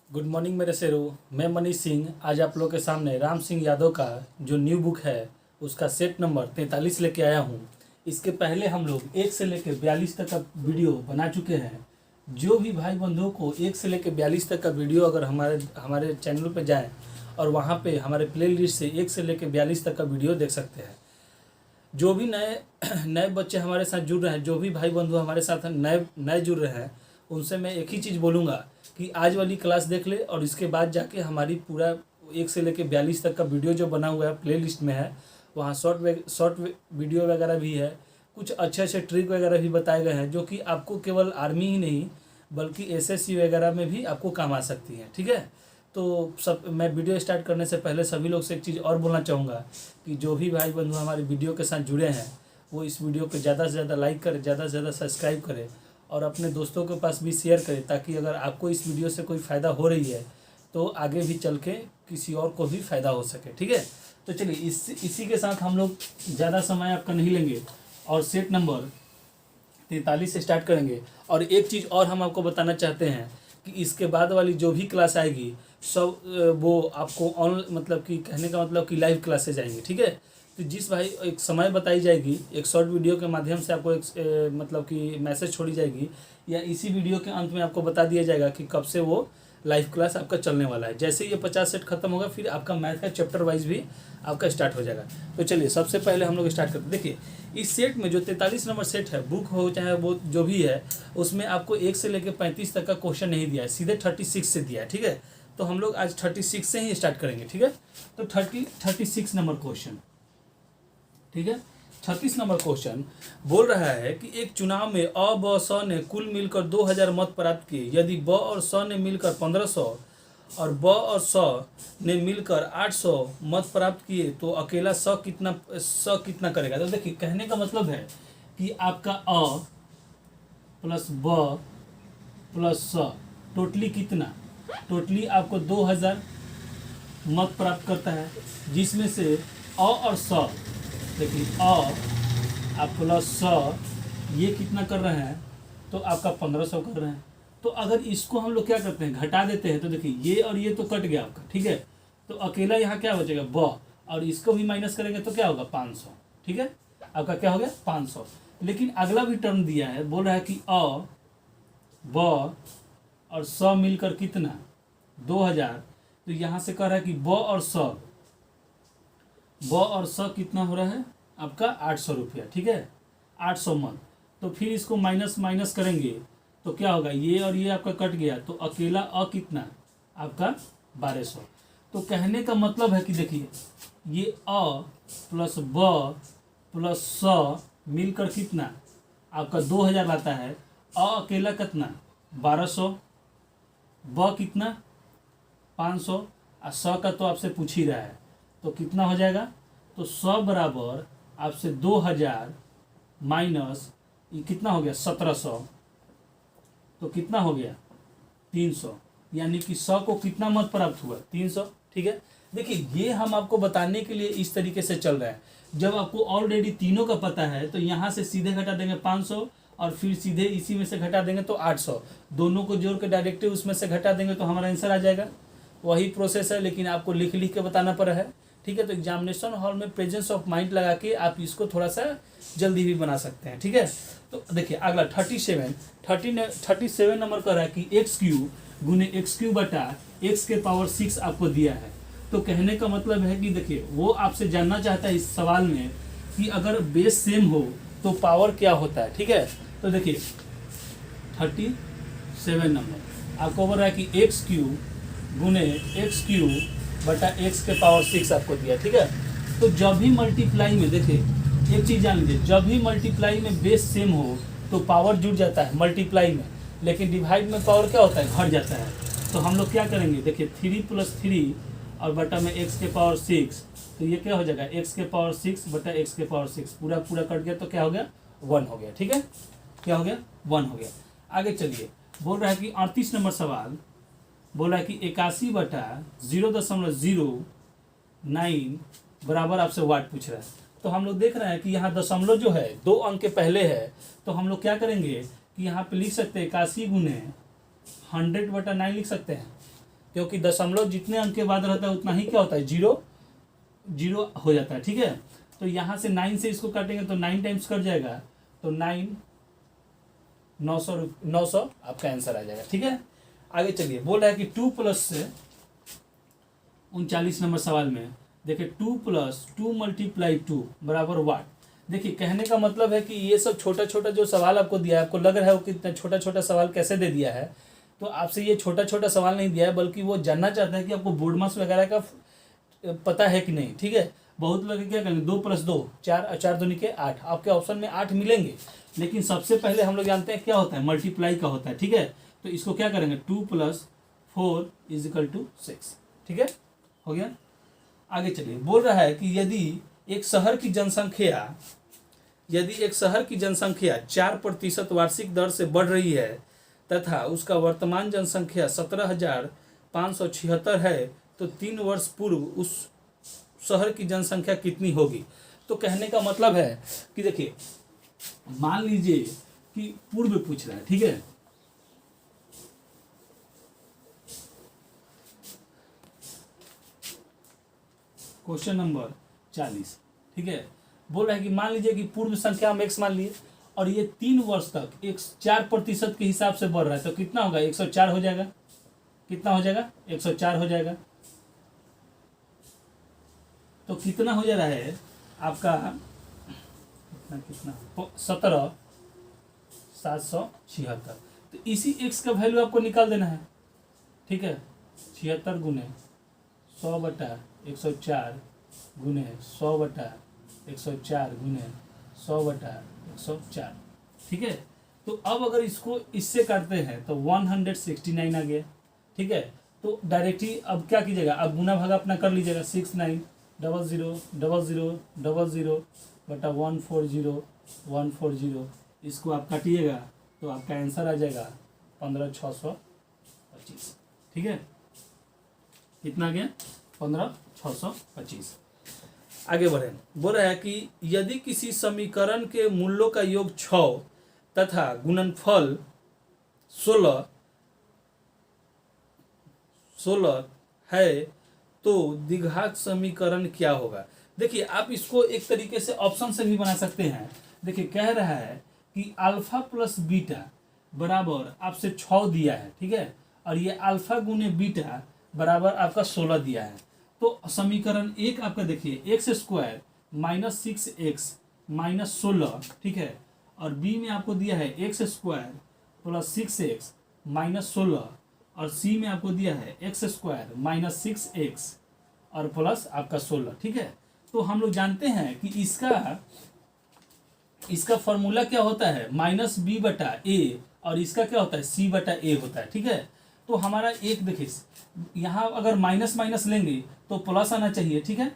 Good morning मेरे शेरों। मैं मनीष सिंह आज आप लोग के सामने राम सिंह यादव का जो न्यू बुक है उसका सेट नंबर 43 लेके आया हूँ। इसके पहले हम लोग 1 से लेकर 42 तक का वीडियो बना चुके हैं। जो भी भाई बंधुओं को 1 से लेकर 42 तक का वीडियो अगर हमारे चैनल पर जाएँ और वहाँ पे हमारे प्ले लिस्ट से 1 से लेकर 42 तक का वीडियो देख सकते हैं। जो भी नए नए बच्चे हमारे साथ जुड़ रहे हैं, जो भी भाई बंधु हमारे साथ नए जुड़ रहे हैं, उनसे मैं एक ही चीज़ बोलूँगा कि आज वाली क्लास देख ले और इसके बाद जाके हमारी पूरा 1 से लेकर 42 तक का वीडियो जो बना हुआ है प्ले लिस्ट में है, वहाँ शॉर्ट वीडियो वगैरह भी है। कुछ अच्छे अच्छे ट्रिक वगैरह भी बताए गए हैं जो कि आपको केवल आर्मी ही नहीं बल्कि एसएससी वगैरह में भी आपको काम आ सकती हैं। ठीक है, तो मैं वीडियो स्टार्ट करने से पहले सभी लोग से एक चीज़ और बोलना चाहूँगा कि जो भी भाई बंधु हमारे वीडियो के साथ जुड़े हैं वो इस वीडियो को ज़्यादा से ज़्यादा लाइक करें, ज़्यादा से ज़्यादा सब्सक्राइब करें और अपने दोस्तों के पास भी शेयर करें, ताकि अगर आपको इस वीडियो से कोई फ़ायदा हो रही है तो आगे भी चल के किसी और को भी फ़ायदा हो सके। ठीक है, तो चलिए इसी के साथ हम लोग ज़्यादा समय आपका नहीं लेंगे और सेट नंबर 43 से स्टार्ट करेंगे। और एक चीज़ और हम आपको बताना चाहते हैं कि इसके बाद वाली जो भी क्लास आएगी सब वो आपको मतलब कि कहने का मतलब कि लाइव क्लासेज आएंगी। ठीक है, तो जिस भाई एक समय बताई जाएगी, एक शॉर्ट वीडियो के माध्यम से आपको एक मतलब कि मैसेज छोड़ी जाएगी या इसी वीडियो के अंत में आपको बता दिया जाएगा कि कब से वो लाइव क्लास आपका चलने वाला है। जैसे ये 50 सेट खत्म होगा फिर आपका मैथ का चैप्टर वाइज भी आपका स्टार्ट हो जाएगा। तो चलिए सबसे पहले हम लोग स्टार्ट करते हैं। देखिए इस सेट में जो 43 नंबर सेट है, बुक हो चाहे वो जो भी है, उसमें आपको 1 से लेकर 35 तक का क्वेश्चन नहीं दिया है, सीधे 36 से दिया है। ठीक है, तो हम लोग आज 36 से ही स्टार्ट करेंगे। ठीक है, तो 36 नंबर क्वेश्चन। ठीक है, 36 नंबर क्वेश्चन बोल रहा है कि एक चुनाव में अ ब स ने कुल मिलकर 2000 मत प्राप्त किए। यदि ब और स ने मिलकर 1500 और ब और स ने मिलकर 800 मत प्राप्त किए तो अकेला स कितना करेगा। तो देखिए कहने का मतलब है कि आपका अ प्लस ब प्लस स टोटली कितना, टोटली आपको 2000 मत प्राप्त करता है, जिसमें से अ और स, देखिए अ प्लस स ये कितना कर रहे हैं तो आपका 1500 कर रहे हैं। तो अगर इसको हम लोग क्या करते हैं घटा देते हैं तो देखिए ये और ये तो कट गया आपका। ठीक है, तो अकेला यहाँ क्या बचेगा ब, और इसको भी माइनस करेंगे तो क्या होगा 500। ठीक है, आपका क्या हो गया 500। लेकिन अगला भी टर्म दिया है, बोल रहा है कि अ ब और स मिलकर कितना 2000। तो यहाँ से कह रहा है कि ब और स कितना हो रहा है आपका 800 रुपया। ठीक है, 800 मत। तो फिर इसको माइनस करेंगे तो क्या होगा, ये और ये आपका कट गया तो अकेला अ कितना आपका 1200। तो कहने का मतलब है कि देखिए ये अ प्लस ब प्लस स मिलकर कितना आपका 2000 आता है। अ अकेला कितना 1200, ब कितना 500 और स का तो आपसे पूछ ही रहा है तो कितना हो जाएगा। तो 100 बराबर आपसे 2000 माइनस ये कितना हो गया 1700, तो कितना हो गया 300, यानी कि 100 को कितना मत प्राप्त हुआ 300। ठीक है, देखिए ये हम आपको बताने के लिए इस तरीके से चल रहा है। जब आपको ऑलरेडी तीनों का पता है तो यहाँ से सीधे घटा देंगे 500 और फिर सीधे इसी में से घटा देंगे तो 800, दोनों को जोड़ के डायरेक्टली उसमें से घटा देंगे तो हमारा आंसर आ जाएगा। वही प्रोसेस है लेकिन आपको लिख के बताना पड़ा है। ठीक है, तो एग्जामिनेशन हॉल में प्रेजेंस ऑफ माइंड लगा के आप इसको थोड़ा सा जल्दी भी बना सकते हैं। ठीक है, तो देखिए अगला 37 नंबर कर रहा है कि एक्स क्यू गुने एक्स क्यू बटा एक्स के पावर 6 आपको दिया है। तो कहने का मतलब है कि देखिए वो आपसे जानना चाहता है इस सवाल में कि अगर बेस सेम हो तो पावर क्या होता है। ठीक है, तो देखिए 37 नंबर आपको बोल रहा है कि एक्स क्यू गुने एक्स क्यू बटा एक्स के पावर 6 आपको दिया। ठीक है, तो जब भी मल्टीप्लाई में देखिए एक चीज़ जान लीजिए, जब भी मल्टीप्लाई में बेस सेम हो तो पावर जुड़ जाता है मल्टीप्लाई में, लेकिन डिवाइड में पावर क्या होता है घट जाता है। तो हम लोग क्या करेंगे देखिए 3 + 3 और बटा में एक्स के पावर 6, तो ये क्या हो जाएगा एक्स के पावर 6 बटा एक्स के पावर 6 पूरा कट गया तो क्या हो गया 1 हो गया। ठीक है, क्या हो गया 1 हो गया। आगे चलिए बोल रहा है कि 38 नंबर सवाल बोल रहा है कि 81 बटा 0.09 बराबर आपसे वाट पूछ रहा है। तो हम लोग देख रहे हैं कि यहाँ दशमलव जो है 2 अंक के पहले है, तो हम लोग क्या करेंगे कि यहाँ पे लिख सकते हैं 81 गुने 100/9 लिख सकते हैं। क्योंकि दशमलव जितने अंक के बाद रहता है उतना ही क्या होता है, जीरो जीरो हो जाता है। ठीक है, तो यहाँ से 9 से इसको काटेंगे तो 9 टाइम्स कट जाएगा, तो 9 900 आपका आंसर आ जाएगा। ठीक है, आगे चलिए। बोल रहा है कि 2 प्लस से 39 नंबर सवाल में देखिए 2 प्लस 2 मल्टीप्लाई 2 बराबर वाट। देखिए कहने का मतलब है कि ये सब छोटा छोटा जो सवाल आपको दिया है, आपको लग रहा है कि इतना छोटा छोटा सवाल कैसे दे दिया है, तो आपसे ये छोटा छोटा सवाल नहीं दिया है, बल्कि वो जानना चाहता है कि आपको बोर्ड मार्क्स वगैरह का पता है कि नहीं। ठीक है, बहुत लोग क्या करेंगे 2 प्लस 2 4 और 4 दूनी के 8, आपके ऑप्शन में 8 मिलेंगे, लेकिन सबसे पहले हम लोग जानते हैं क्या होता है, मल्टीप्लाई का होता है। ठीक है, तो इसको क्या करेंगे 2 प्लस 4 इजिकल टू 6। ठीक है, हो गया। आगे चलिए। बोल रहा है कि यदि एक शहर की जनसंख्या 4% वार्षिक दर से बढ़ रही है तथा उसका वर्तमान जनसंख्या 17,576 है, तो 3 वर्ष पूर्व उस शहर की जनसंख्या कितनी होगी। तो कहने का मतलब है कि देखिए मान लीजिए कि पूर्व पूछ रहा है। ठीक है, क्वेश्चन नंबर 40। ठीक है, बोल रहा है कि मान लीजिए कि पूर्व संख्या हम x मान लिए और ये 3 वर्ष तक 4% के हिसाब से बढ़ रहा है, तो कितना होगा, 104 हो जाएगा। कितना हो जाएगा, 104 हो जाएगा। तो कितना हो जा रहा है आपका, कितना 17,776। तो इसी x का वैल्यू आपको निकाल देना है। ठीक है, 76 गुने 100 बटा 104 गुने 100 बटा 104 गुने 100 बटा 104। ठीक है, तो अब अगर इसको इससे करते हैं तो 169 आ गया। ठीक है, तो डायरेक्टली अब क्या कीजिएगा, अब गुना भागा अपना कर लीजिएगा, 69 0 0 0 0 0 बटा 140 इसको आप काटिएगा तो आपका आंसर आ जाएगा 15,625। ठीक है, कितना गया, 15,625। आगे बढ़े। बोल रहा है कि यदि किसी समीकरण के मूल्यों का योग 6 तथा गुणनफल 16 है तो द्विघात समीकरण क्या होगा। देखिए आप इसको एक तरीके से ऑप्शन से भी बना सकते हैं। देखिए कह रहा है कि अल्फा प्लस बीटा बराबर आपसे 6 दिया है। ठीक है, और ये अल्फा गुने बीटा बराबर आपका 16 दिया है। तो समीकरण एक आपका देखिए x square minus 6x minus 16। ठीक है, और बी में आपको दिया है x square plus 6x minus 16, और सी में आपको दिया है एक्स स्क्वायर माइनस 6x और प्लस आपका 16। ठीक है, तो हम लोग जानते हैं कि इसका फॉर्मूला क्या होता है, माइनस बी बटा ए, और इसका क्या होता है, सी बटा ए होता है। ठीक है, तो हमारा एक देखिए यहाँ अगर माइनस माइनस लेंगे तो प्लस आना चाहिए। ठीक है,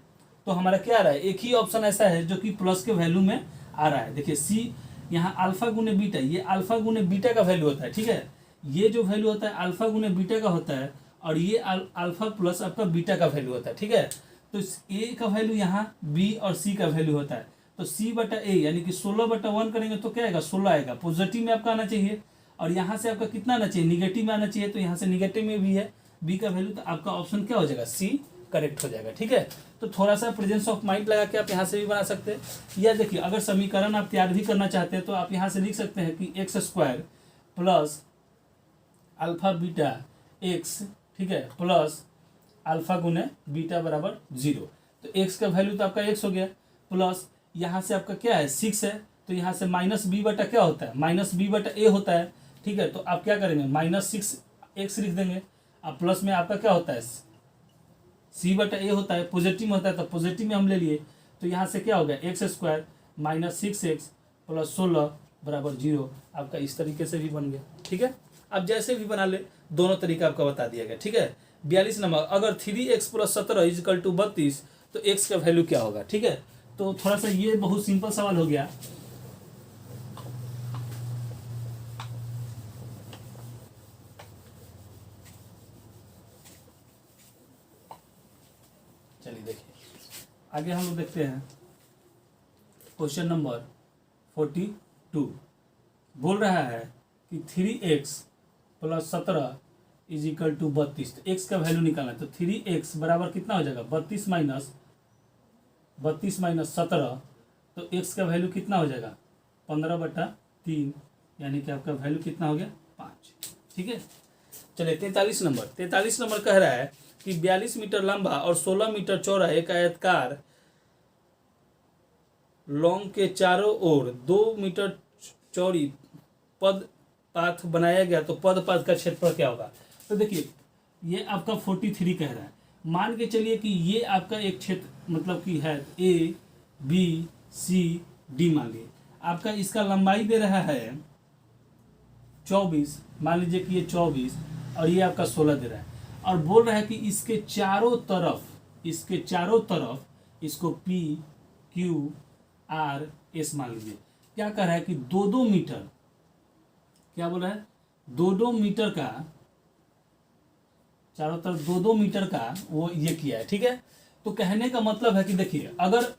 तो हमारा क्या आ रहा है, एक ही ऑप्शन ऐसा है जो कि प्लस के वैल्यू में आ रहा है। देखिए सी यहाँ अल्फा गुने बीटा, ये अल्फा गुने बीटा का वैल्यू होता है। ठीक है, ये जो वैल्यू होता है अल्फा गुने बीटा का होता है, और ये अल्फा प्लस आपका बीटा का वैल्यू होता है। ठीक है, तो ए का वैल्यू यहाँ बी और सी का वैल्यू होता है, तो सी बटा ए यानी कि 16 बटा 1 करेंगे तो क्या आएगा, 16 आएगा। पॉजिटिव में आपका आना चाहिए, और यहाँ से आपका कितना आना चाहिए, निगेटिव में आना चाहिए, तो यहाँ से निगेटिव में भी है बी का वैल्यू, तो आपका ऑप्शन क्या हो जाएगा, सी करेक्ट हो जाएगा। ठीक है, तो थोड़ा सा प्रेजेंस ऑफ माइंड लगा के आप यहाँ से भी बना सकते हैं। या देखिए अगर समीकरण आप तैयार भी करना चाहते हैं तो आप यहाँ से लिख सकते हैं कि x square plus alpha beta x, ठीक है, प्लस अल्फा गुने बीटा बराबर 0। तो एक्स का वैल्यू तो आपका एक्स हो गया, प्लस यहाँ से आपका क्या है 6 है, तो यहाँ से माइनस बी बटा क्या होता है, माइनस बी बटा ए होता है। ठीक है, तो आप क्या करेंगे, माइनस 6x लिख देंगे, अब प्लस में आपका क्या होता है सी बटा ए होता है, पॉजिटिव में होता है, तो पॉजिटिव में हम ले लिए, तो यहाँ से क्या हो गया x square minus 6x plus 16 बराबर 0। आपका इस तरीके से भी बन गया। ठीक है, आप जैसे भी बना ले, दोनों तरीका आपका बता दिया गया। ठीक है, 42 नंबर, अगर 3x प्लस 17 इजिकल टू 32 तो x का वैल्यू क्या होगा। ठीक है, तो थोड़ा सा ये बहुत सिंपल सवाल हो गया। चलिए देखिए आगे हम लोग देखते हैं क्वेश्चन नंबर 42। बोल रहा है कि 3x plus 17 is equal to 32। तो x का वैल्यू निकालना है, तो 3x बराबर कितना हो जाएगा 32 माइनस 17। तो x का वैल्यू कितना हो जाएगा 15/3, यानी कि आपका वैल्यू कितना हो गया 5। ठीक है, चलिए 43 नंबर कह रहा है कि 42 मीटर लंबा और 16 मीटर चौड़ा एक आयताकार लॉन्ग के चारों ओर 2 मीटर चौड़ी पद पाथ बनाया गया, तो पद पाथ का क्षेत्रफल क्या होगा। तो देखिए ये आपका 43 कह रहा है। मान के चलिए कि ये आपका एक क्षेत्र मतलब कि है A B C D, मान लीजिए आपका इसका लंबाई दे रहा है 24, मान लीजिए कि ये 24 और ये आपका 16 दे रहा है, और बोल रहा है कि इसके चारों तरफ इसको P Q R S मान लीजिए। क्या कह रहा है कि 2-2 मीटर, क्या बोल रहा है 2-2 मीटर का, चारों तरफ 2-2 मीटर का वो ये किया है। ठीक है, तो कहने का मतलब है कि देखिए अगर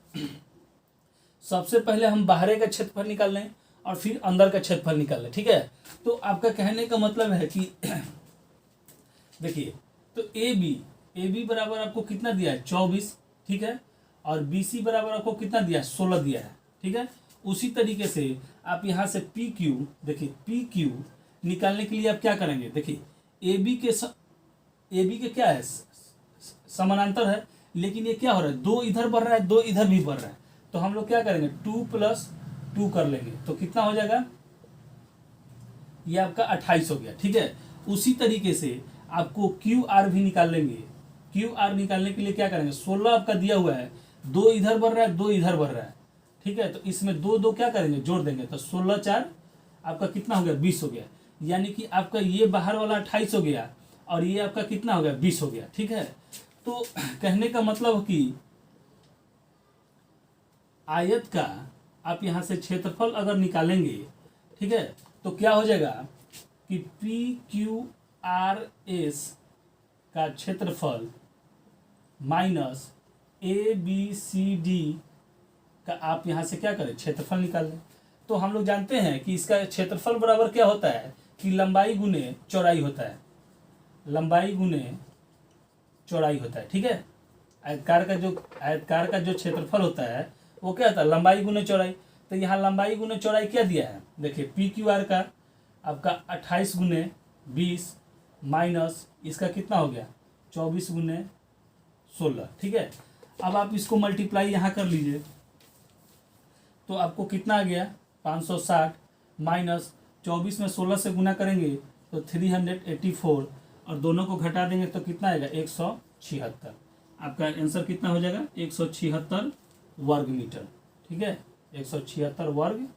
सबसे पहले हम बाहर का क्षेत्रफल निकाल लें और फिर अंदर का क्षेत्रफल निकाल लें, ठीक है, तो आपका कहने का मतलब है कि देखिए तो ए बी बराबर आपको कितना दिया है 24, ठीक है, और बी सी बराबर आपको कितना दिया है 16 दिया है। ठीक है, उसी तरीके से आप यहाँ से पी क्यू, देखिए पी क्यू निकालने के लिए आप क्या करेंगे, देखिए ए बी के क्या है समानांतर है, लेकिन ये क्या हो रहा है 2 इधर बढ़ रहा है 2 इधर भी बढ़ रहा है, तो हम लोग क्या करेंगे 2+2 कर लेंगे, तो कितना हो जाएगा ये आपका 28 हो गया। ठीक है, उसी तरीके से आपको क्यू आर भी निकाल लेंगे। क्यू आर निकालने के लिए क्या करेंगे 16 आपका दिया हुआ है, 2 इधर बढ़ रहा है 2 इधर बढ़ रहा है। ठीक है, तो इसमें 2 क्या करेंगे जोड़ देंगे, तो 16×4 आपका कितना हो गया 20 हो गया, यानी कि आपका ये बाहर वाला 28 हो गया और ये आपका कितना हो गया 20 हो गया। ठीक है, तो कहने का मतलब कि आयत का आप यहाँ से क्षेत्रफल अगर निकालेंगे, ठीक है, तो क्या हो जाएगा कि पी क्यू आर एस का क्षेत्रफल minus A B C D का आप यहाँ से क्या करें क्षेत्रफल निकाल लें। तो हम लोग जानते हैं कि इसका क्षेत्रफल बराबर क्या होता है कि लंबाई गुने चौड़ाई होता है, लंबाई गुने चौड़ाई होता है। ठीक है, आयतकार का जो क्षेत्रफल होता है वो क्या होता है लंबाई गुने चौड़ाई। तो यहाँ लंबाई गुने चौड़ाई क्या दिया है, देखिए पी क्यू आर का आपका 28×20 माइनस इसका कितना हो गया 24×16। ठीक है, अब आप इसको मल्टीप्लाई यहाँ कर लीजिए, तो आपको कितना आ गया 560 माइनस 24 में 16 से गुना करेंगे तो 384, और दोनों को घटा देंगे तो कितना आएगा 176। आपका आंसर कितना हो जाएगा 176 वर्ग मीटर। ठीक है, 176 वर्ग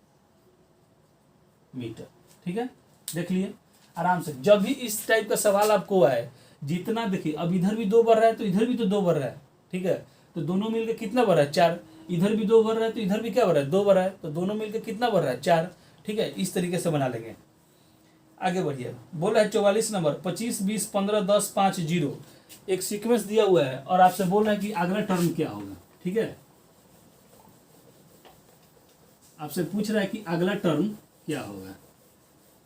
मीटर। ठीक है, देख लिए आराम से। जब भी इस टाइप का सवाल आपको आए, जितना देखिए अब इधर भी 2 बढ़ रहा है तो इधर भी तो 2 बढ़ रहा है। ठीक है, तो दोनों मिलकर कितना बढ़ रहा है 4, इधर भी 2 बढ़ रहा है तो इधर भी क्या बढ़ रहा है 2 बढ़ रहा है, तो दोनों मिलकर कितना बढ़ रहा है 4। ठीक है, इस तरीके से बना लेंगे। आगे बढ़िए, बोला है 44 नंबर 25 20 15 10 5 0, एक सीक्वेंस दिया हुआ है और आपसे बोल रहा है कि अगला टर्म क्या होगा। ठीक है, आपसे पूछ रहा है कि अगला टर्म क्या होगा।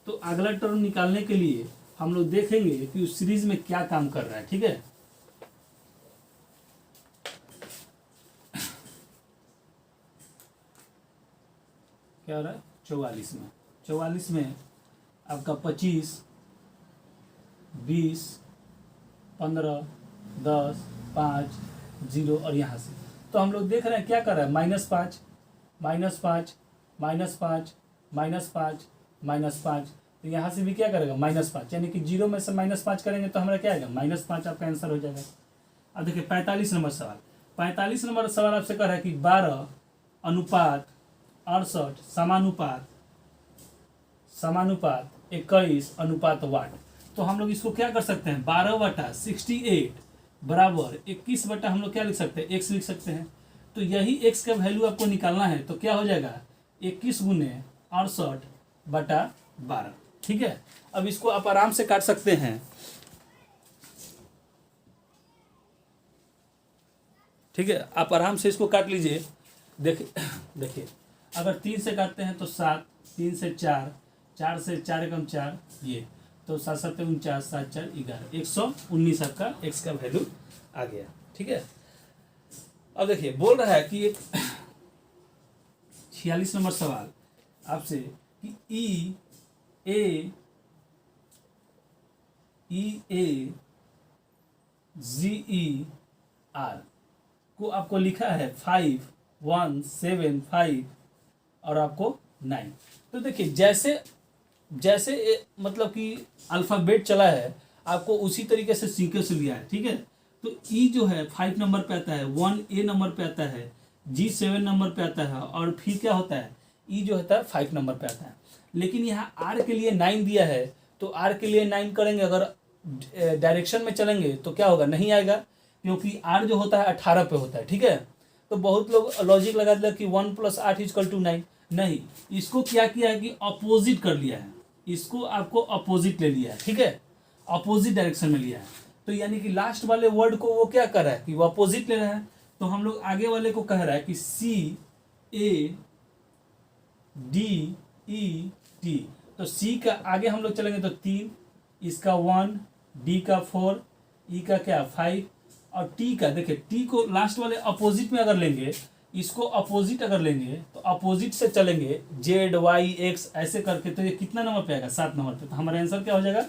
तो अगला टर्म निकालने के लिए हम लोग देखेंगे कि उस सीरीज में क्या काम कर रहा है। ठीक है, क्या हो रहा है 44 में आपका 25 20 15 10 5 0, और यहाँ से तो हम लोग देख रहे हैं क्या कर रहा है -5 -5 -5 -5 -5, तो यहाँ से भी क्या करेगा -5, यानी कि 0 में से -5 करेंगे तो हमारा क्या आएगा -5, आपका आंसर हो जाएगा। अब देखिए 45 नंबर सवाल, 45 नंबर सवाल आपसे कह रहा है कि 12:68 समानुपात 21 वाट। तो हम लोग इसको क्या कर सकते हैं 12/68 बराबर 21 हम लोग क्या लिख सकते हैं x लिख सकते हैं। तो यही x का वैल्यू आपको निकालना है, तो क्या हो जाएगा 21×68/12। ठीक है, अब इसको आप आराम से काट सकते हैं। ठीक है, आप आराम से इसको काट लीजिए। देखिए अगर 3 से काटते हैं तो 7, 3 से 4, 4 से 4 एकम 4 ये, तो 7 7 49, 7 4 11, 119 आपका x का वैल्यू आ गया। ठीक है, अब देखिए बोल रहा है कि एक 46 नंबर सवाल आपसे कि ई ए जी ई आर को आपको लिखा है 5 1 7 5 और आपको 9। तो देखिए जैसे जैसे मतलब कि अल्फ़ाबेट चला है आपको उसी तरीके से सीक्वेंस लिया है। ठीक है, तो ई जो है 5 नंबर पे आता है, 1 ए नंबर पे आता है, जी 7 नंबर पे आता है और फिर क्या होता है ई जो होता है 5 नंबर पे आता है। लेकिन यहाँ आर के लिए 9 दिया है, तो आर के लिए 9 करेंगे, अगर डायरेक्शन में चलेंगे तो क्या होगा, नहीं आएगा, क्योंकि आर जो होता है 18 पे होता है। ठीक है, तो बहुत लोग लॉजिक लगा दिया कि 1 + 8 = 9। नहीं, इसको क्या किया है कि अपोजिट कर लिया है, इसको आपको अपोजिट ले लिया है। ठीक है, अपोजिट डायरेक्शन में लिया है, तो यानी कि लास्ट वाले वर्ड को वो क्या कर रहा है कि वो अपोजिट ले रहा है। तो हम लोग आगे वाले को कह रहा है कि CADET, तो सी का आगे हम लोग चलेंगे तो 3, इसका 1, डी का 4, ई का क्या 5 और टी का देखिए टी को लास्ट वाले अपोजिट में अगर लेंगे, इसको अपोजिट अगर लेंगे तो अपोजिट से चलेंगे ZY X ऐसे करके, तो ये कितना नंबर पे आएगा 7 नंबर पे। तो हमारा आंसर क्या हो जाएगा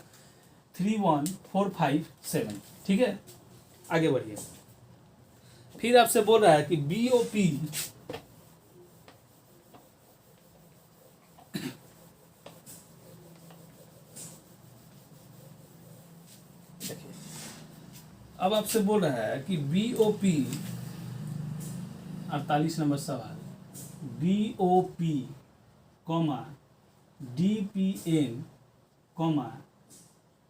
3 1 4 5 7। ठीक है, आगे बढ़िए। फिर आपसे बोल रहा है कि BOP देखिए, अब आपसे बोल रहा है कि BOP 48 नंबर सवाल, BOP, DPN,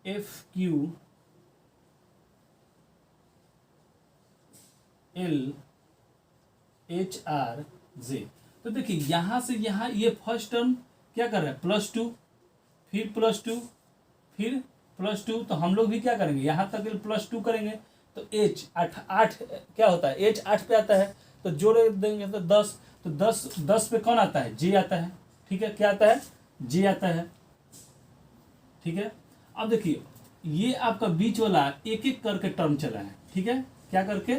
FQLHRJ। तो देखिए यहाँ से यहाँ ये फर्स्ट टर्म क्या कर रहा है +2, फिर +2, फिर +2, तो हम लोग भी क्या करेंगे यहाँ तक +2 करेंगे, तो H 8 क्या होता है, H 8 पे आता है, तो जोड़ देंगे तो 10, तो 10 पे कौन आता है, J आता है। ठीक है, क्या आता है, J आता है। ठीक है, अब देखिए ये आपका बीच वाला एक एक करके टर्म चला है। ठीक है, क्या करके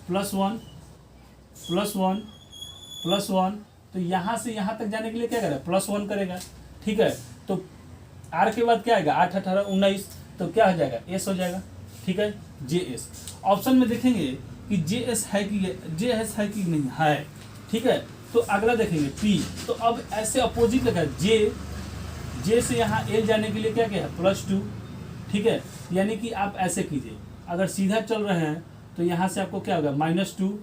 +1 +1 +1, तो यहाँ से यहाँ तक जाने के लिए क्या करेगा +1 करेगा। ठीक है, तो आर के बाद क्या आएगा 8 18 19, तो क्या हो जाएगा एस हो जाएगा। ठीक है, JS। ऑप्शन में देखेंगे कि JS है कि नहीं है। ठीक है, तो अगला देखेंगे P, तो अब ऐसे अपोजिट लगा J से यहाँ L जाने के लिए क्या क्या है +2। ठीक है, यानी कि आप ऐसे कीजिए, अगर सीधा चल रहे हैं तो यहाँ से आपको क्या होगा -2,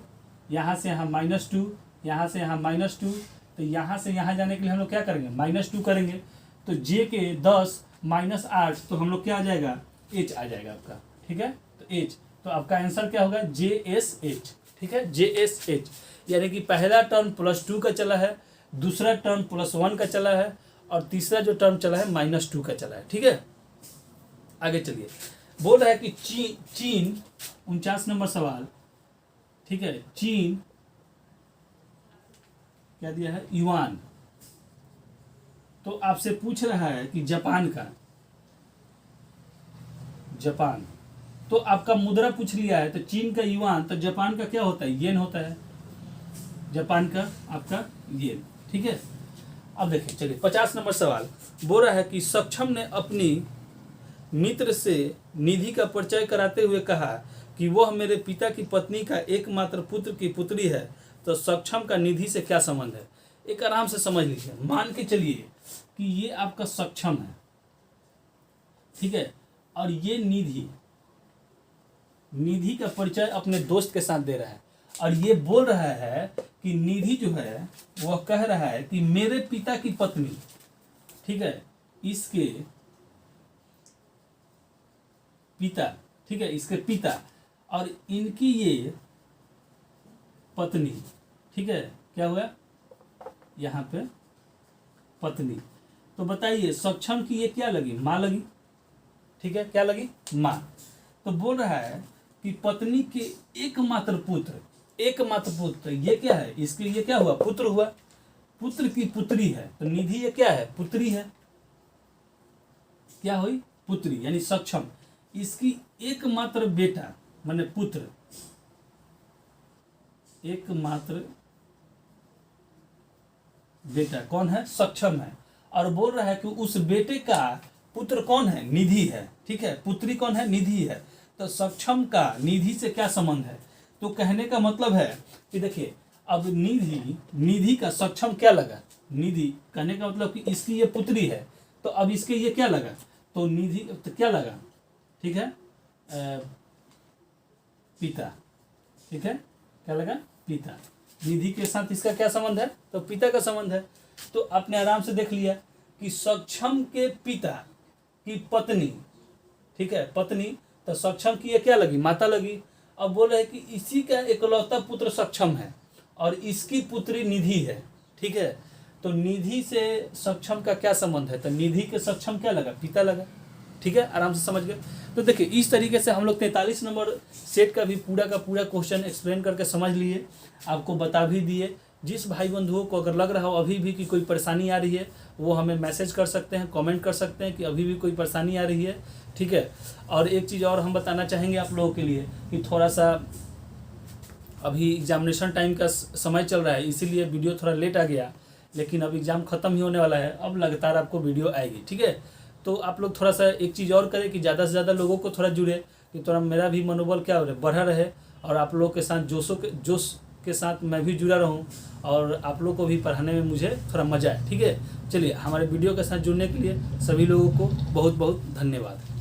यहाँ से यहाँ -2, यहाँ से यहाँ -2, तो यहाँ से यहाँ जाने के लिए हम लोग क्या करेंगे -2 करेंगे, तो J के 10 -8, तो हम लोग क्या आ जाएगा H आ जाएगा आपका। ठीक है, तो H, तो आपका आंसर क्या होगा JSH। ठीक है, JSH, यानी कि पहला टर्म +2 का चला है, दूसरा टर्म +1 का चला है और तीसरा जो टर्म चला है -2 का चला है। ठीक है, आगे चलिए। बोल रहा है कि चीन 49 नंबर सवाल। ठीक है, चीन क्या दिया है युआन, तो आपसे पूछ रहा है कि जापान का, जापान तो आपका मुद्रा पूछ लिया है, तो चीन का युआन, तो जापान का क्या होता है येन होता है, जापान का आपका येन। ठीक है, अब देखिए चलिए 50 नंबर सवाल बोल रहा है कि सक्षम ने अपनी मित्र से निधि का परिचय कराते हुए कहा कि वह मेरे पिता की पत्नी का एकमात्र पुत्र की पुत्री है, तो सक्षम का निधि से क्या संबंध है। एक आराम से समझ लीजिए, मान के चलिए कि ये आपका सक्षम है। ठीक है, और ये निधि का परिचय अपने दोस्त के साथ दे रहा है, और ये बोल रहा है कि निधि जो है वह कह रहा है कि मेरे पिता की पत्नी, ठीक है, इसके पिता, ठीक है, इसके पिता और इनकी ये पत्नी, ठीक है, क्या हुआ यहाँ पे पत्नी, तो बताइए सक्षम की ये क्या लगी, माँ लगी। ठीक है, क्या लगी, माँ। तो बोल रहा है कि पत्नी के एकमात्र पुत्र, ये क्या है, इसके लिए क्या हुआ, पुत्र हुआ, पुत्र की पुत्री है, तो निधि ये क्या है, पुत्री है, क्या हुई, पुत्री यानी सक्षम, इसकी एकमात्र बेटा माने पुत्र, एकमात्र बेटा कौन है? सक्षम है। और बोल रहा है कि उस बेटे का पुत्र कौन है? निधि है। ठीक है, पुत्री कौन है? निधि है। तो सक्षम का निधि से क्या संबंध है? तो कहने का मतलब है कि देखिए, अब निधि का सक्षम क्या लगा? निधि कहने का मतलब कि इसकी ये पुत्री है, तो अब इसके ये क्या लगा? तो निधि तो क्या लगा? ठीक है, पिता। ठीक है, क्या लगा? पिता। निधि के साथ इसका क्या संबंध है? तो पिता का संबंध है। तो आपने आराम से देख लिया कि सक्षम के पिता की पत्नी, ठीक है, पत्नी, तो सक्षम की ये क्या लगी? माता लगी। अब बोल रहे हैं कि इसी का इकलौता पुत्र सक्षम है और इसकी पुत्री निधि है। ठीक है, तो निधि से सक्षम का क्या संबंध है? तो निधि के सक्षम क्या लगा? पिता लगा। ठीक है, आराम से समझ गए। तो देखिए, इस तरीके से हम लोग 43 नंबर सेट का भी पूरा का पूरा क्वेश्चन एक्सप्लेन करके समझ लिए, आपको बता भी दिए। जिस भाई बंधुओं को अगर लग रहा हो अभी भी कि कोई परेशानी आ रही है, वो हमें मैसेज कर सकते हैं, कमेंट कर सकते हैं कि अभी भी कोई परेशानी आ रही है। ठीक है, और एक चीज़ और हम बताना चाहेंगे आप लोगों के लिए कि थोड़ा सा अभी एग्जामिनेशन टाइम का समय चल रहा है, इसीलिए वीडियो थोड़ा लेट आ गया, लेकिन अब एग्ज़ाम ख़त्म ही होने वाला है, अब लगातार आपको वीडियो आएगी। ठीक है, तो आप लोग थोड़ा सा एक चीज़ और करें कि ज़्यादा से ज़्यादा लोगों को थोड़ा जुड़े, कि थोड़ा मेरा भी मनोबल क्या हो रहा है, बढ़ा रहे, और आप लोगों के साथ जोश के साथ मैं भी जुड़ा रहूं और आप लोग को भी पढ़ाने में मुझे थोड़ा मज़ा आए। ठीक है, चलिए, हमारे वीडियो के साथ जुड़ने के लिए सभी लोगों को बहुत बहुत धन्यवाद।